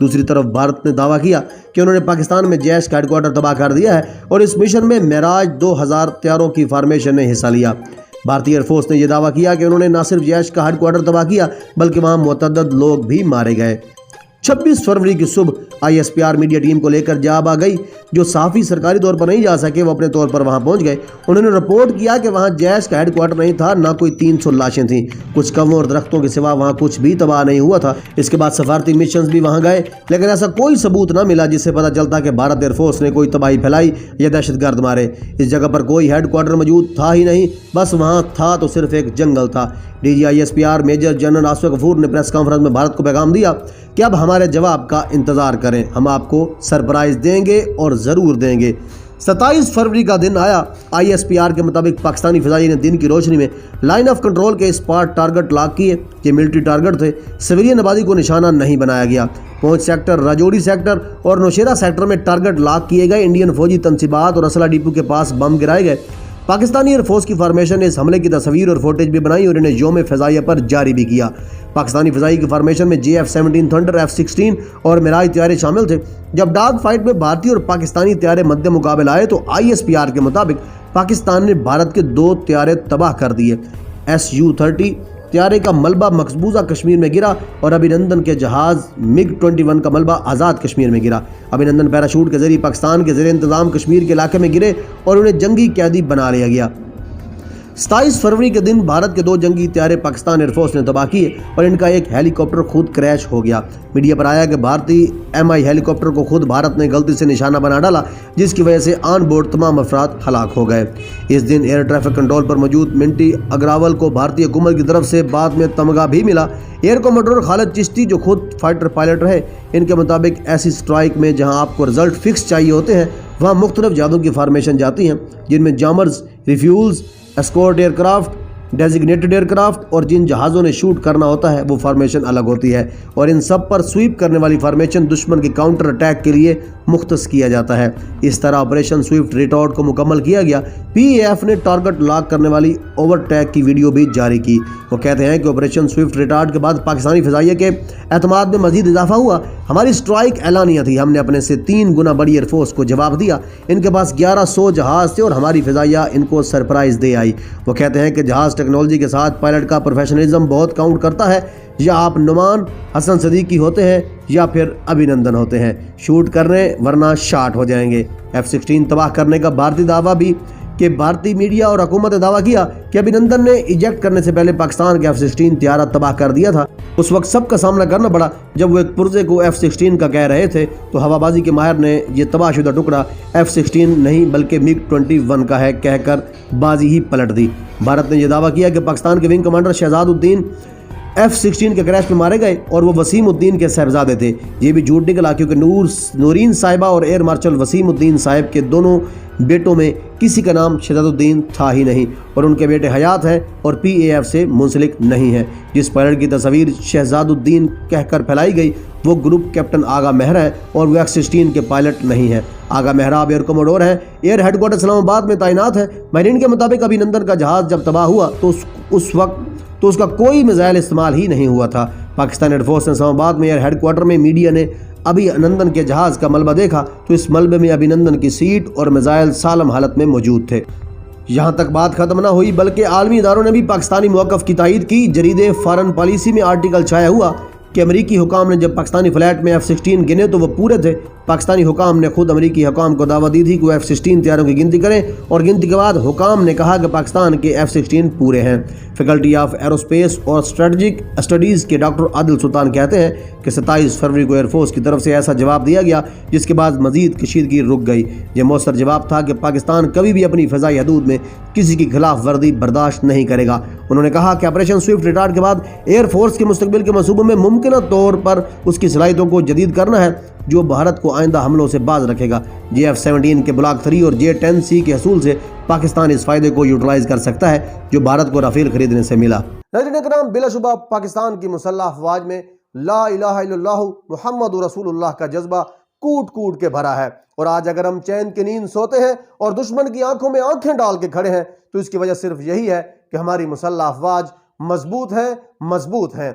دوسری طرف بھارت نے دعویٰ کیا کہ انہوں نے پاکستان میں جیش کا ہیڈ کوارٹر تباہ کر دیا ہے اور اس مشن میں معراج 2000 طیاروں کی فارمیشن نے حصہ لیا۔ بھارتی ایئر فورس نے یہ دعویٰ کیا کہ انہوں نے نہ صرف جیش کا ہیڈ کوارٹر تباہ کیا بلکہ وہاں متعدد لوگ بھی مارے گئے۔ 26 فروری کی صبح ISPR میڈیا ٹیم کو لے کر جاب آ گئی۔ جو صحافی سرکاری طور پر نہیں جا سکے وہ اپنے طور پر وہاں پہنچ گئے۔ انہوں نے رپورٹ کیا کہ وہاں جیش کا ہیڈ کوارٹر نہیں تھا، نہ کوئی 300 لاشیں تھیں، کچھ کموں اور درختوں کے سوا وہاں کچھ بھی تباہ نہیں ہوا تھا۔ اس کے بعد سفارتی مشنز بھی وہاں گئے لیکن ایسا کوئی ثبوت نہ ملا جس سے پتہ چلتا کہ بھارت ایئر فورس نے کوئی تباہی پھیلائی یا دہشت گرد مارے۔ اس جگہ پر کوئی ہیڈ کوارٹر موجود تھا ہی نہیں، بس وہاں تھا تو صرف ایک جنگل تھا۔ DG ISPR major general Asif Ghafoor نے پریس کانفرنس میں بھارت کو پیغام دیا کہ اب ہمارے جواب کا انتظار کریں، ہم آپ کو سرپرائز دیں گے اور ضرور دیں گے۔ 27 فروری کا دن آیا۔ ISPR کے مطابق پاکستانی فضائیہ نے دن کی روشنی میں لائن آف کنٹرول کے اسپاٹ ٹارگٹ لاک کیے۔ یہ ملٹری ٹارگٹ تھے، سویلین آبادی کو نشانہ نہیں بنایا گیا۔ پونچھ سیکٹر، راجوری سیکٹر اور نوشیرہ سیکٹر میں ٹارگٹ لاک کیے گئے۔ انڈین فوجی تنصیبات اور اسلحہ ڈپو کے پاس بم گرائے گئے۔ پاکستانی ایئر فورس کی فارمیشن نے اس حملے کی تصویر اور فوٹیج بھی بنائی اور انہیں یوم فضائیہ پر جاری بھی کیا۔ پاکستانی فضائی کی فارمیشن میں JF-17 تھنڈر، F-16 اور معراج طیارے شامل تھے۔ جب ڈاگ فائٹ میں بھارتی اور پاکستانی طیارے مد مقابل آئے تو ISPR کے مطابق پاکستان نے بھارت کے 2 طیارے تباہ کر دیے۔ Su-30 طیارے کا ملبہ مقبوضہ کشمیر میں گرا اور ابھینندن کے جہاز MiG-21 کا ملبہ آزاد کشمیر میں گرا۔ ابھینندن پیراشوٹ کے ذریعے پاکستان کے زیر انتظام کشمیر کے علاقے میں گرے اور انہیں جنگی قیدی بنا لیا گیا۔ 27 فروری کے دن بھارت کے 2 جنگی طیارے پاکستان ایئر فورس نے تباہ کیے اور ان کا ایک ہیلی کاپٹر خود کریش ہو گیا۔ میڈیا پر آیا کہ بھارتی MI ہیلی کاپٹر کو خود بھارت نے غلطی سے نشانہ بنا ڈالا جس کی وجہ سے آن بورڈ تمام افراد ہلاک ہو گئے۔ اس دن ایئر ٹریفک کنٹرول پر موجود منٹی اگراول کو بھارتی حکومت کی طرف سے بعد میں تمغہ بھی ملا۔ ایئر کمانڈر خالد چشتی جو خود فائٹر پائلٹ رہے، ان کے مطابق ایسی سٹرائک میں جہاں آپ کو رزلٹ فکس چاہیے ہوتے ہیں وہاں مختلف جہازوں کی فارمیشن جاتی ہیں جن میں jammers, refuellers, escort aircraft, designated aircraft اور جن جہازوں نے شوٹ کرنا ہوتا ہے وہ فارمیشن الگ ہوتی ہے اور ان سب پر سویپ کرنے والی فارمیشن دشمن کے کاؤنٹر اٹیک کے لیے مختص کیا جاتا ہے۔ اس طرح آپریشن سوئفٹ ریٹارڈ کو مکمل کیا گیا۔ PAF نے ٹارگٹ لاک کرنے والی اوور ٹیک کی ویڈیو بھی جاری کی۔ وہ کہتے ہیں کہ آپریشن سوئفٹ ریٹارڈ کے بعد پاکستانی فضائیہ کے اعتماد میں مزید اضافہ ہوا۔ ہماری سٹرائک اعلانیہ تھی، ہم نے اپنے سے 3 گنا بڑی ایئر فورس کو جواب دیا۔ ان کے پاس 1100 جہاز تھے اور ہماری فضائیہ ان کو سرپرائز دے آئی۔ وہ کہتے ہیں کہ جہاز ٹیکنالوجی کے ساتھ پائلٹ کا پروفیشنلزم بہت کاؤنٹ کرتا ہے۔ یا آپ نعمان حسن صدیقی ہوتے ہیں یا پھر ابھینندن ہوتے ہیں، شوٹ کرنے ورنہ شاٹ ہو جائیں گے۔ F-16 تباہ کرنے کا بھارتی دعویٰ بھی کہ بھارتی میڈیا اور حکومت نے دعویٰ کیا کہ ابھینندن نے ایجیکٹ کرنے سے پہلے پاکستان کے F-16 طیارہ تباہ کر دیا تھا۔ اس وقت سب کا سامنا کرنا پڑا جب وہ ایک پرزے کو F-16 کا کہہ رہے تھے تو ہوا بازی کے ماہر نے یہ تباہ شدہ ٹکڑا F-16 نہیں بلکہ MiG-21 کا ہے کہہ کر بازی ہی پلٹ دی۔ بھارت نے یہ دعویٰ کیا کہ پاکستان کے ونگ کمانڈر شہزاد الدین F-16 کے کریش میں مارے گئے اور وہ وسیم الدین کے صاحبزادے تھے۔ یہ بھی جھوٹ نکلا کیونکہ نورین صاحبہ اور ایئر مارشل وسیم الدین صاحب کے دونوں بیٹوں میں کسی کا نام شہزاد الدین تھا ہی نہیں اور ان کے بیٹے حیات ہیں اور PAF سے منسلک نہیں ہیں۔ جس پائلٹ کی تصویر شہزاد الدین کہہ کر پھیلائی گئی وہ گروپ کیپٹن آغا مہر ہے اور وہ F-16 کے پائلٹ نہیں ہے۔ آغا مہراب ایئر کموڈور ہیں، ایئر ہیڈ کوارٹر اسلام آباد میں تعینات ہے۔ ماہرین کے مطابق ابھینندن کا جہاز جب تباہ ہوا تو اس وقت اس کا کوئی میزائل استعمال ہی نہیں ہوا تھا۔ پاکستان ایئر فورس نے اسلام آباد میں ایئر ہیڈ کوارٹر میں میڈیا نے ابھینندن کے جہاز کا ملبہ دیکھا تو اس ملبے میں ابھینندن کی سیٹ اور میزائل سالم حالت میں موجود تھے۔ یہاں تک بات ختم نہ ہوئی بلکہ عالمی اداروں نے بھی پاکستانی موقف کی تائید کی۔ جریدے فارن پالیسی میں آرٹیکل چھایا ہوا کہ امریکی حکام نے جب پاکستانی فلیٹ میں F-16 گنے تو وہ پورے تھے۔ پاکستانی حکام نے خود امریکی حکام کو دعوت دی تھی کہ وہ F-16 طیاروں کی گنتی کریں اور گنتی کے بعد حکام نے کہا کہ پاکستان کے F-16 پورے ہیں۔ فیکلٹی آف ایروسپیس اور اسٹریٹجک اسٹڈیز کے ڈاکٹر عادل سلطان کہتے ہیں کہ 27 فروری کو ایئر فورس کی طرف سے ایسا جواب دیا گیا جس کے بعد مزید کشیدگی رک گئی۔ یہ مؤثر جواب تھا کہ پاکستان کبھی بھی اپنی فضائی حدود میں کسی کی خلاف ورزی برداشت نہیں کرے گا۔ انہوں نے کہا کہ آپریشن سوئفٹ ریٹارڈ کے بعد ایئر فورس کے مستقبل کے منصوبوں میں ممکنہ طور پر اس کی صلاحیتوں کو جدید کرنا ہے جو بھارت کو آئندہ حملوں سے باز رکھے گا۔ JF-17 کے بلاک 3 اور J-10C کے حصول سے پاکستان اس فائدے کو یوٹیلائز کر سکتا ہے جو بھارت کو رافیل خریدنے سے ملا۔ ناظرین کرام، بلا شبہ پاکستان کی مسلح افواج میں لا الہ الا اللہ محمد رسول اللہ کا جذبہ کوٹ کوٹ کے بھرا ہے اور آج اگر ہم چین کی نیند سوتے ہیں اور دشمن کی آنکھوں میں آنکھیں ڈال کے کھڑے ہیں تو اس کی وجہ صرف یہی ہے کہ ہماری مسلح افواج مضبوط ہیں۔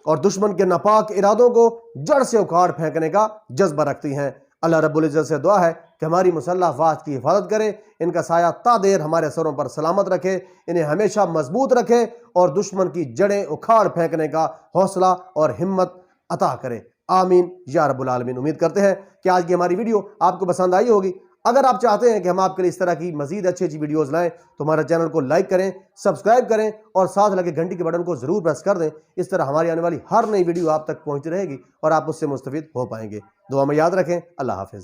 اور دشمن کے ناپاک ارادوں کو جڑ سے اکھاڑ پھینکنے کا جذبہ رکھتی ہیں۔ اللہ رب العزت سے دعا ہے کہ ہماری مسلح افواج کی حفاظت کرے، ان کا سایہ تا دیر ہمارے سروں پر سلامت رکھے، انہیں ہمیشہ مضبوط رکھے اور دشمن کی جڑیں اکھاڑ پھینکنے کا حوصلہ اور ہمت عطا کرے۔ آمین یا رب العالمین۔ امید کرتے ہیں کہ آج کی ہماری ویڈیو آپ کو پسند آئی ہوگی۔ اگر آپ چاہتے ہیں کہ ہم آپ کے لیے اس طرح کی مزید اچھی ویڈیوز لائیں تو ہمارے چینل کو لائک کریں، سبسکرائب کریں اور ساتھ لگے گھنٹی کے بٹن کو ضرور پریس کر دیں۔ اس طرح ہماری آنے والی ہر نئی ویڈیو آپ تک پہنچتی رہے گی اور آپ اس سے مستفید ہو پائیں گے۔ دعا میں یاد رکھیں۔ اللہ حافظ۔